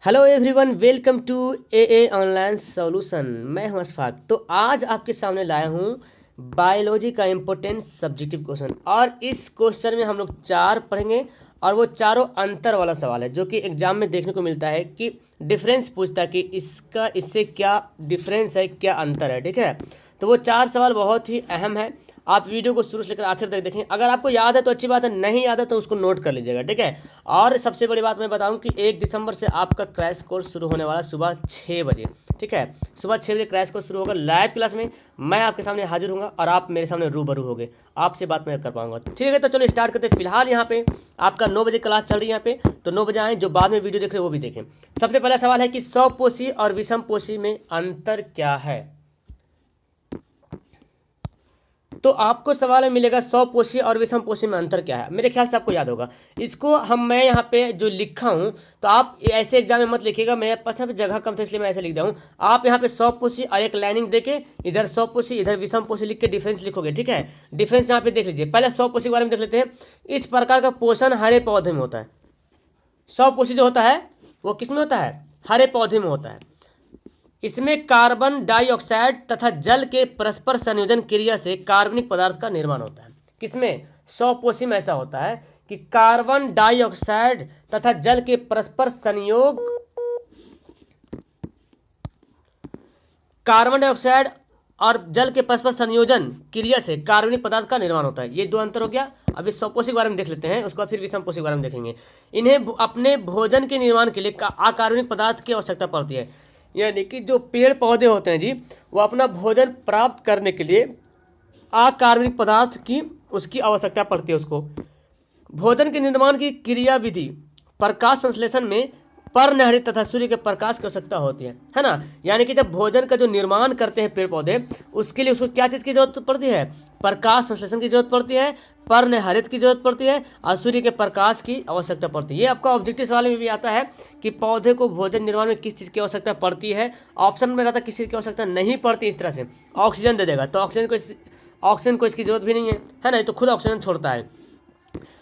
Hello everyone, welcome to a online solution. मैं हूं अशफाक। तो आज आपके सामने लाया हूं बायोलॉजी का इम्पोर्टेंट सब्जेक्टिव क्वेश्चन, और इस क्वेश्चन में हम लोग चार पढ़ेंगे और वो चारों अंतर वाला सवाल है जो कि एग्जाम में देखने को मिलता है कि डिफरेंस पूछता है कि इसका इससे क्या डिफरेंस है, क्या अंतर है। ठीक है, तो वो चार सवाल बहुत ही अहम है। आप वीडियो को शुरू से लेकर आखिर तक देखें। अगर आपको याद है तो अच्छी बात है, नहीं याद है तो उसको नोट कर लीजिएगा। ठीक है, और सबसे बड़ी बात मैं बताऊं कि 1 दिसंबर से आपका क्रैश कोर्स शुरू होने वाला सुबह 6 बजे। ठीक है, सुबह 6 बजे क्रैश कोर्स शुरू होगा। लाइव क्लास में मैं आपके सामने हाजिर होऊंगा और आप मेरे सामने रूबरू होंगे, आपसे बात मैं कर पाऊंगा। ठीक है, तो चलो स्टार्ट करते हैं। फिलहाल यहाँ पे आपका 9 बजे क्लास चल रही है यहाँ पे, तो 9 बजे आए। जो बाद में वीडियो देख रहे हैं वो भी देखें। सबसे पहला सवाल है कि स्वपोषी और विषमपोषी में अंतर क्या है। तो आपको सवाल में मिलेगा स्वपोषी और विषमपोषी में अंतर क्या है। मेरे ख्याल से आपको याद होगा इसको। मैं यहाँ पे जो लिखा हूँ, तो आप ऐसे एग्जाम में मत लिखिएगा, मेरे पास यहाँ पे जगह कम था इसलिए मैं ऐसे लिख दिया हूँ। आप यहाँ पे स्वपोषी और एक लाइनिंग देके इधर स्वपोषी इधर विषमपोषी लिख के डिफरेंस लिखोगे। ठीक है, डिफरेंस यहाँ पे देख लीजिए। पहले स्वपोषी के बारे में देख लेते हैं। इस प्रकार का पोषण हरे पौधे में होता है। स्वपोषी जो होता है वो किस में होता है? हरे पौधे में होता है। इसमें कार्बन डाइऑक्साइड तथा जल के परस्पर संयोजन क्रिया से कार्बनिक पदार्थ का निर्माण होता है। किसमें? स्वपोषी में ऐसा होता है कि कार्बन डाइऑक्साइड तथा जल के परस्पर संयोग, कार्बन डाइऑक्साइड और जल के परस्पर संयोजन क्रिया से कार्बनिक पदार्थ का निर्माण होता है। ये दो अंतर हो गया। अभी स्वपोषी के बारे में देख लेते हैं, उसके बाद फिर विषमपोषी के बारे में देखेंगे। इन्हें अपने भोजन के निर्माण के लिए अकार्बनिक पदार्थ की आवश्यकता पड़ती है। यानी कि जो पेड़ पौधे होते हैं जी, वो अपना भोजन प्राप्त करने के लिए अकार्बनिक पदार्थ की उसकी आवश्यकता पड़ती है। उसको भोजन के निर्माण की क्रिया विधि प्रकाश संश्लेषण में पर्णहरित तथा सूर्य के प्रकाश की आवश्यकता होती है ना। यानी कि जब भोजन का जो निर्माण करते हैं पेड़ पौधे, उसके लिए उसको क्या चीज़ की जरूरत पड़ती है? प्रकाश संश्लेषण की जरूरत पड़ती है, पर्णहरित की जरूरत पड़ती है और सूर्य के प्रकाश की आवश्यकता पड़ती है। ये आपका ऑब्जेक्टिव सवाल में भी आता है कि पौधे को भोजन निर्माण में किस चीज़ की आवश्यकता पड़ती है। ऑप्शन में रहता है किस चीज़ की आवश्यकता नहीं पड़ती। इस तरह से ऑक्सीजन दे देगा तो ऑक्सीजन को इसकी जरूरत भी नहीं है ना, ये तो खुद ऑक्सीजन छोड़ता है।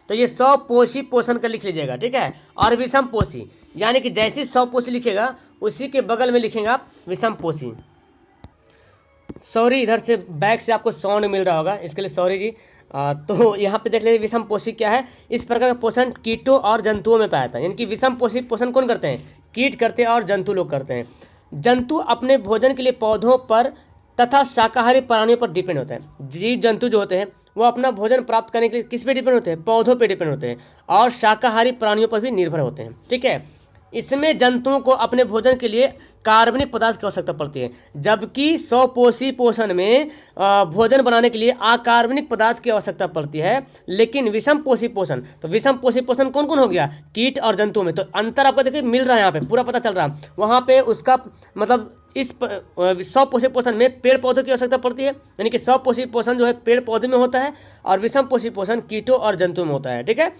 तो ये स्वपोषी पोषण का लिख लीजिएगा। ठीक है, और विषमपोषी यानी कि जैसे स्वपोषी लिखेगा उसी के बगल में लिखेंगे आप विषमपोषी। सॉरी, इधर से बैक से आपको साउंड मिल रहा होगा, इसके लिए सॉरी जी। तो यहाँ पे देख लीजिए विषमपोषी क्या है। इस प्रकार का पोषण कीटों और जंतुओं में पाया जाता है। यानी कि विषमपोषी पोषण कौन करते हैं? कीट करते हैं और जंतु लोग करते हैं। जंतु अपने भोजन के लिए पौधों पर तथा शाकाहारी प्राणियों पर डिपेंड होते हैं। जीव जंतु जो होते हैं वो अपना भोजन प्राप्त करने के लिए किस पे डिपेंड होते हैं? पौधों पे डिपेंड होते हैं और शाकाहारी प्राणियों पर भी निर्भर होते हैं। ठीक है, इसमें जंतुओं को अपने भोजन के लिए कार्बनिक पदार्थ की आवश्यकता पड़ती है, जबकि स्वपोषी पोषण में भोजन बनाने के लिए अकार्बनिक पदार्थ की आवश्यकता पड़ती है। लेकिन विषमपोषी पोषण, तो विषमपोषी पोषण कौन कौन हो गया? कीट और जंतुओं में। तो अंतर आपको देखिए मिल रहा है, यहाँ पे पूरा पता चल रहा है। वहाँ पे उसका मतलब इस स्वपोषी पोषण में पेड़ पौधों की आवश्यकता पड़ती है, यानी कि स्वपोषी पोषण जो है पेड़ पौधे में होता है और विषमपोषी पोषण कीटों और जंतुओं में होता है। ठीक है,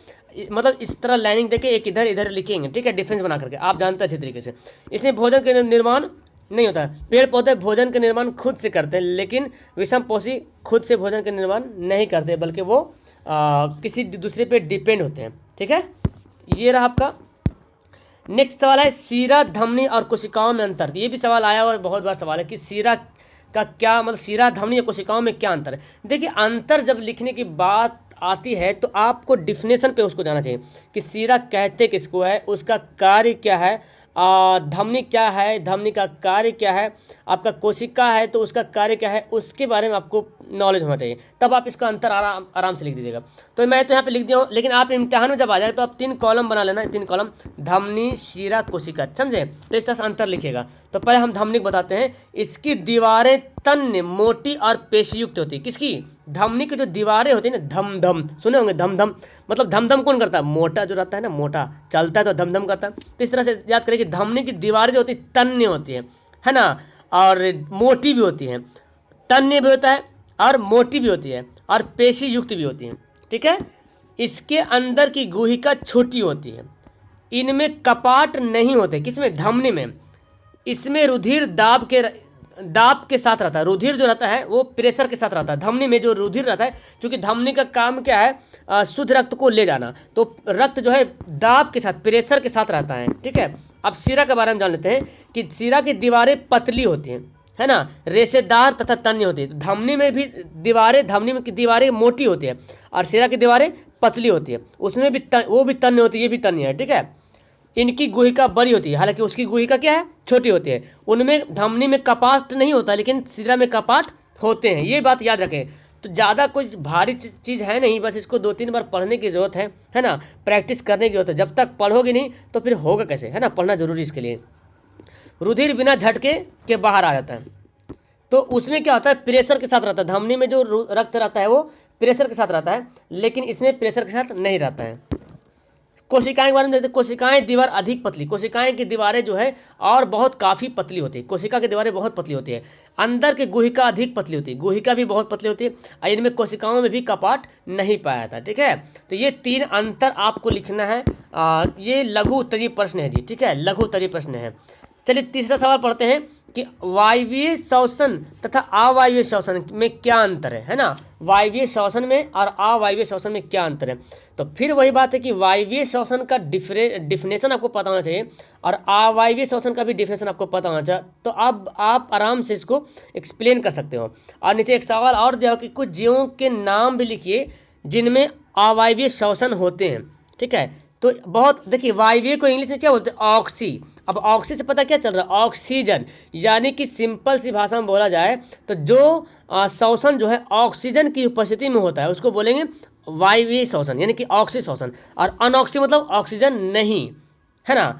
मतलब इस तरह लाइनिंग देके एक इधर इधर लिखेंगे। ठीक है, डिफरेंस बना करके आप जानते हैं अच्छी तरीके से। इसमें भोजन के निर्माण नहीं होता है। पेड़ पौधे भोजन के निर्माण खुद से करते हैं, लेकिन विषमपोषी खुद से भोजन के निर्माण नहीं करते, बल्कि वो किसी दूसरे पे डिपेंड होते हैं। ठीक है, ये रहा आपका। नेक्स्ट सवाल है सीरा, धमनी और कोशिकाओं में अंतर। ये भी सवाल आया हुआ बहुत बार सवाल है कि सीरा का क्या मतलब, सीरा, धमनी और कोशिकाओं में क्या अंतर है। देखिए, अंतर जब लिखने की बात आती है तो आपको डिफिनेशन पे उसको जाना चाहिए कि सीरा कहते किसको है, उसका कार्य क्या है, धमनी क्या है, धमनी का कार्य क्या है, आपका कोशिका है तो उसका कार्य क्या है, उसके बारे में आपको नॉलेज होना चाहिए। तब आप इसका अंतर आराम से लिख दीजिएगा। तो मैं तो यहाँ पे लिख दिया हूँ, लेकिन आप इम्तिहान में जब आ जाए तो आप 3 कॉलम बना लेना। 3 कॉलम, धमनी, शीरा, कोशिका, समझे? तो इस तरह से अंतर लिखिएगा। तो पहले हम धमनी को बताते हैं। इसकी दीवारें तन्य, मोटी और पेशीयुक्त होती है। किसकी? धमनी की जो दीवारें होती है ना, धम धम सुने होंगे, धम धम मतलब धम धम कौन करता है? मोटा जो रहता है ना, मोटा चलता है तो धम धम करता है। तो इस तरह से याद करें कि धमनी की दीवारें जो होती है तन्य होती है ना, और मोटी भी होती है। तन्य भी होता है और मोटी भी होती है और पेशी युक्त भी होती है। ठीक है, इसके अंदर की गुहिका छोटी होती है। इनमें कपाट नहीं होते। किसमें? धमनी में। इसमें रुधिर दाब के दाब के साथ रहता है, रुधिर जो रहता है वो प्रेशर के साथ रहता है। धमनी में जो रुधिर रहता है, क्योंकि धमनी का काम क्या है, शुद्ध रक्त को ले जाना, तो रक्त जो है दाब के साथ, प्रेशर के साथ रहता है, ठीक है। अब शिरा के बारे में जान लेते हैं कि शिरा की दीवारें पतली होती हैं, है ना, रेशेदार तथा तन्य होती है। तो धमनी में भी दीवारें, धमनी में की दीवारें मोटी होती है और शिरा की दीवारें पतली होती है, उसमें भी वो भी तन्य होती है, ये भी तन्य है, ठीक है। इनकी गुहिका बड़ी होती है, हालांकि उसकी गुहिका क्या है, छोटी होती है। उनमें धमनी में कपाट नहीं होता, लेकिन शिरा में कपाट होते हैं, ये बात याद रखें। तो ज़्यादा कुछ भारी चीज़ है नहीं, बस इसको 2-3 बार पढ़ने की ज़रूरत है ना, प्रैक्टिस करने की ज़रूरत है। जब तक पढ़ोगे नहीं तो फिर होगा कैसे, है ना, पढ़ना जरूरी इसके लिए। रुधिर बिना झटके के बाहर आ जाता है, तो उसमें क्या होता है, प्रेशर के साथ रहता है। धमनी में जो रक्त रहता है वो प्रेशर के साथ रहता है, लेकिन इसमें प्रेशर के साथ नहीं रहता है। कोशिकाएं के बारे में देखते हैं। कोशिकाएं दीवार अधिक पतली, कोशिकाएं की दीवारें जो है और बहुत काफ़ी पतली होती है, कोशिका की दीवारें बहुत पतली होती है। अंदर की गुहिका अधिक पतली होती है, गुहिका भी बहुत पतली होती है, और इनमें कोशिकाओं में भी कपाट नहीं पाया जाता, ठीक है। तो ये 3 अंतर आपको लिखना है। ये लघु उत्तरीय प्रश्न है जी, ठीक है, लघु उत्तरीय प्रश्न है। चलिए तीसरा सवाल पढ़ते हैं कि वायवीय श्वसन तथा अवायवीय श्वसन में क्या अंतर है ना, वायवीय श्वसन में और अवायवीय श्वसन में क्या अंतर है। तो फिर वही बात है कि वायवीय श्वसन का डिफिनेशन आपको पता होना चाहिए और अवायवीय श्वसन का भी डिफिनेशन आपको पता होना चाहिए, तो अब आप आराम से इसको एक्सप्लेन कर सकते हो। और नीचे एक सवाल और दिया कि कुछ जीवों के नाम भी लिखिए जिनमें अवायवीय श्वसन होते हैं, ठीक है। तो बहुत देखिए, वायवीय को इंग्लिश में क्या बोलते हैं, ऑक्सी। अब ऑक्सी से पता क्या चल रहा है, ऑक्सीजन, यानी कि सिंपल सी भाषा में बोला जाए तो जो श्वसन जो है ऑक्सीजन की उपस्थिति में होता है उसको बोलेंगे वायवीय श्वसन, यानी कि ऑक्सी श्वसन। और अनऑक्सी मतलब ऑक्सीजन नहीं, है ना।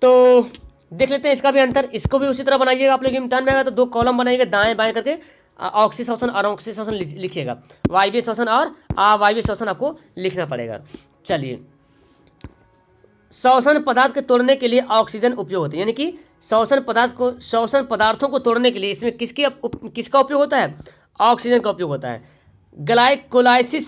तो देख लेते हैं इसका भी अंतर, इसको भी उसी तरह बनाइएगा। आप लोग इम्तिहान में आएगा तो 2 कॉलम बनाइएगा दाएं बाएं करके, ऑक्सी श्वसन और अनऑक्सी श्वसन लिखिएगा, वायवीय श्वसन और अवायवीय श्वसन आपको लिखना पड़ेगा। चलिए, श्वसन पदार्थ के तोड़ने के लिए ऑक्सीजन उपयोग होती है, यानी कि श्वसन पदार्थों को तोड़ने के लिए इसमें किसका उपयोग होता है, ऑक्सीजन का उपयोग होता है। ग्लाइकोलाइसिस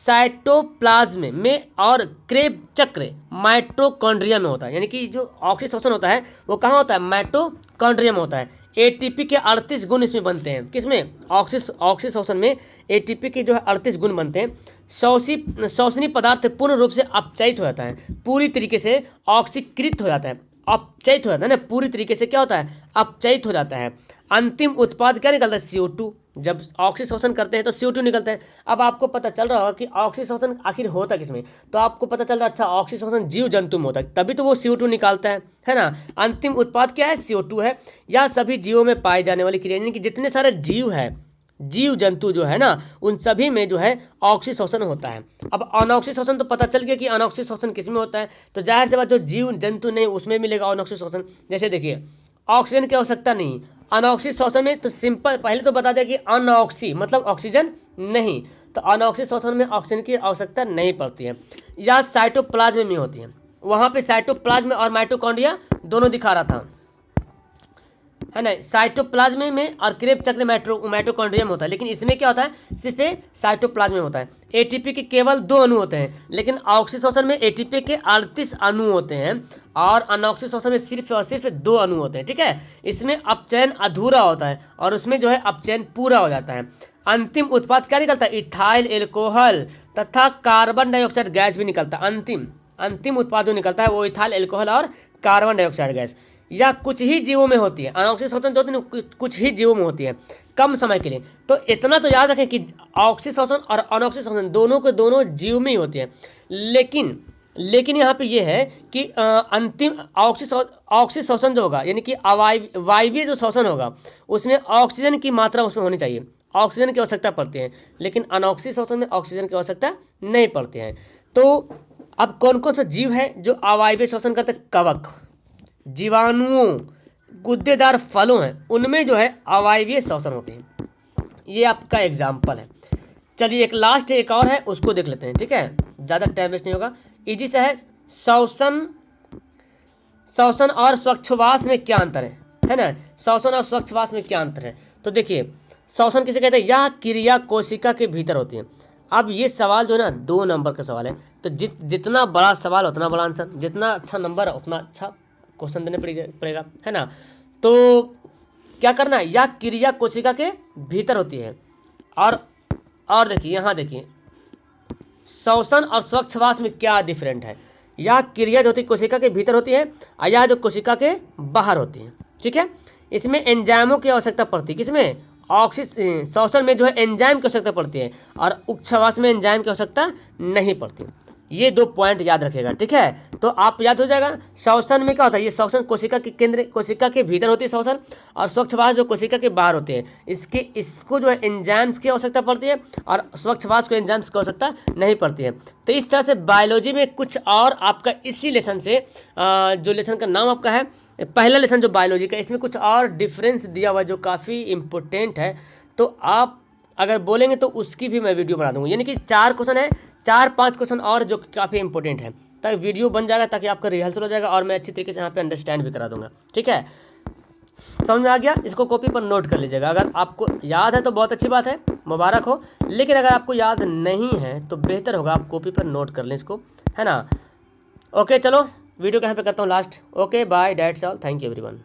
साइटोप्लाज्म में और क्रेब चक्र माइटोकॉन्ड्रिया में होता है, यानी कि जो ऑक्सीश्वसन होता है वो कहाँ होता है, माइटोकॉन्ड्रिया में होता है। एटीपी के 38 गुण इसमें बनते हैं, किसमें, ऑक्सीश्वसन में एटीपी के जो है 38 गुण बनते हैं। श्वसनीय पदार्थ पूर्ण रूप से अपचयित हो जाता है, पूरी तरीके से ऑक्सीकृत हो जाता है, अपचयित हो जाता है ना, पूरी तरीके से क्या होता है, अपचयित हो जाता है। अंतिम उत्पाद क्या निकलता है, CO2। जब ऑक्सीश्वसन करते हैं तो CO2 निकलता है। अब आपको पता चल रहा होगा कि ऑक्सीश्वसन आखिर होता किसमें, तो आपको पता चल रहा है अच्छा ऑक्सीश्वसन जीव जंतु में होता है, तभी तो वो CO2 निकालता है ना। अंतिम उत्पाद क्या है, CO2 है। यह सभी जीवों में पाई जाने वाली क्रिया, यानी कि जितने सारे जीव है, जीव जंतु जो है ना, उन सभी में जो है ऑक्सीश्वसन होता है। अब अनऑक्सीश्वसन तो पता चल गया कि अनऑक्सीश्वसन किस में होता है, तो जाहिर सी बात जो जीव जंतु नहीं उसमें मिलेगा अनऑक्सीश्वसन। जैसे देखिए, ऑक्सीजन की आवश्यकता नहीं, अनऑक्सीश्वसन में तो सिंपल पहले तो बता दिया कि अनऑक्सी मतलब ऑक्सीजन नहीं, तो अनऑक्सीश्वसन में ऑक्सीजन की आवश्यकता नहीं पड़ती है। या साइटोप्लाज्म में होती है, वहाँ पे साइटोप्लाज्म और माइटोकॉन्ड्रिया दोनों दिखा रहा था, है ना। साइटोप्लाज्म में और क्रेब चक्र माइटोकॉन्ड्रिया में होता है, लेकिन इसमें क्या होता है, सिर्फ साइटोप्लाज्म में होता है। एटीपी के केवल 2 अणु होते हैं, लेकिन ऑक्सीश्वसन में एटीपी के 38 अणु होते हैं और अनऑक्सीश्वसन में सिर्फ और सिर्फ 2 अणु होते हैं, ठीक है। इसमें अपचयन अधूरा होता है और उसमें जो है अपचयन पूरा हो जाता है। अंतिम उत्पाद क्या निकलता है, इथाइल एल्कोहल तथा कार्बन डाइऑक्साइड गैस भी निकलता है। अंतिम उत्पाद जो निकलता है वो इथाइल एल्कोहल और कार्बन डाइऑक्साइड गैस, या कुछ ही जीवों में होती है। अनऑक्सीश्वसन जो होती है कुछ ही जीवों में होती है, कम समय के लिए। तो इतना तो याद रखें कि ऑक्सीश्वसन और अनऑक्सीश्वसन दोनों के दोनों जीव में ही होती है, लेकिन यहाँ पे ये है कि अंतिम ऑक्सीश्वसन जो होगा, यानी कि वायवीय जो श्वसन होगा उसमें ऑक्सीजन की मात्रा उसमें होनी चाहिए, ऑक्सीजन की आवश्यकता पड़ती है, लेकिन अनऑक्सीश्वसन में ऑक्सीजन की आवश्यकता नहीं पड़ती है। तो अब कौन कौन सा जीव है जो अवायवीय श्वसन करते हैं, कवक, जीवाणुओं, गुद्देदार फलों हैं, उनमें जो है अवायवीय श्वसन होते हैं। ये आपका एग्जाम्पल है। चलिए एक लास्ट एक और है, उसको देख लेते हैं, ठीक है, ज़्यादा टाइम वेस्ट नहीं होगा, इजी सा है। श्वसन और स्वच्छवास में क्या अंतर है ना, श्वसन और स्वच्छवास में क्या अंतर है। तो देखिए, श्वसन किसे कहते हैं, यह क्रिया कोशिका के भीतर होती है। अब ये सवाल जो है ना 2 नंबर का सवाल है, तो जितना बड़ा सवाल उतना बड़ा आंसर, जितना अच्छा नंबर उतना अच्छा क्वेश्चन देने पड़ेगा, है ना। तो क्या करना है, यह क्रिया कोशिका के भीतर होती है। और देखिए यहाँ देखिए श्वसन और स्वच्छवास में क्या डिफरेंट है। यह क्रिया जो होती है कोशिका के भीतर होती है और यह जो कोशिका के बाहर होती है। ठीक है, इसमें एंजाइमों की आवश्यकता पड़ती है, किसमें, श्वसन में जो है एंजाइम की आवश्यकता पड़ती है और उच्छ्वास में एंजाइम की आवश्यकता नहीं पड़ती। ये 2 पॉइंट याद रखेगा। ठीक है, तो आप याद हो जाएगा। श्वसन में क्या होता है, ये श्वसन कोशिका के केंद्र, कोशिका के भीतर होती है श्वसन, और स्वच्छवास जो कोशिका के बाहर होते हैं। इसको जो है एंजाइम्स की आवश्यकता पड़ती है और स्वच्छवास को एंजाइम्स की आवश्यकता नहीं पड़ती है। तो इस तरह से बायोलॉजी में कुछ और आपका इसी लेसन से जो लेसन का नाम आपका है पहला लेसन जो बायोलॉजी का, इसमें कुछ और डिफरेंस दिया हुआ है जो काफ़ी इम्पोर्टेंट है। तो आप अगर बोलेंगे तो उसकी भी मैं वीडियो बना दूंगा, यानी कि 4 क्वेश्चन है, 4-5 क्वेश्चन और जो काफ़ी इंपॉर्टेंट है, ताकि वीडियो बन जाएगा, ताकि आपका रिहर्सल हो जाएगा और मैं अच्छी तरीके से यहाँ पे अंडरस्टैंड भी करा दूंगा। ठीक है, समझ में आ गया। इसको कॉपी पर नोट कर लीजिएगा। अगर आपको याद है तो बहुत अच्छी बात है, मुबारक हो। लेकिन अगर आपको याद नहीं है तो बेहतर होगा आप कॉपी पर नोट कर लें इसको, है ना। ओके, चलो वीडियो को यहाँ पे करता हूँ last. Okay bye, that's all, thank you everyone.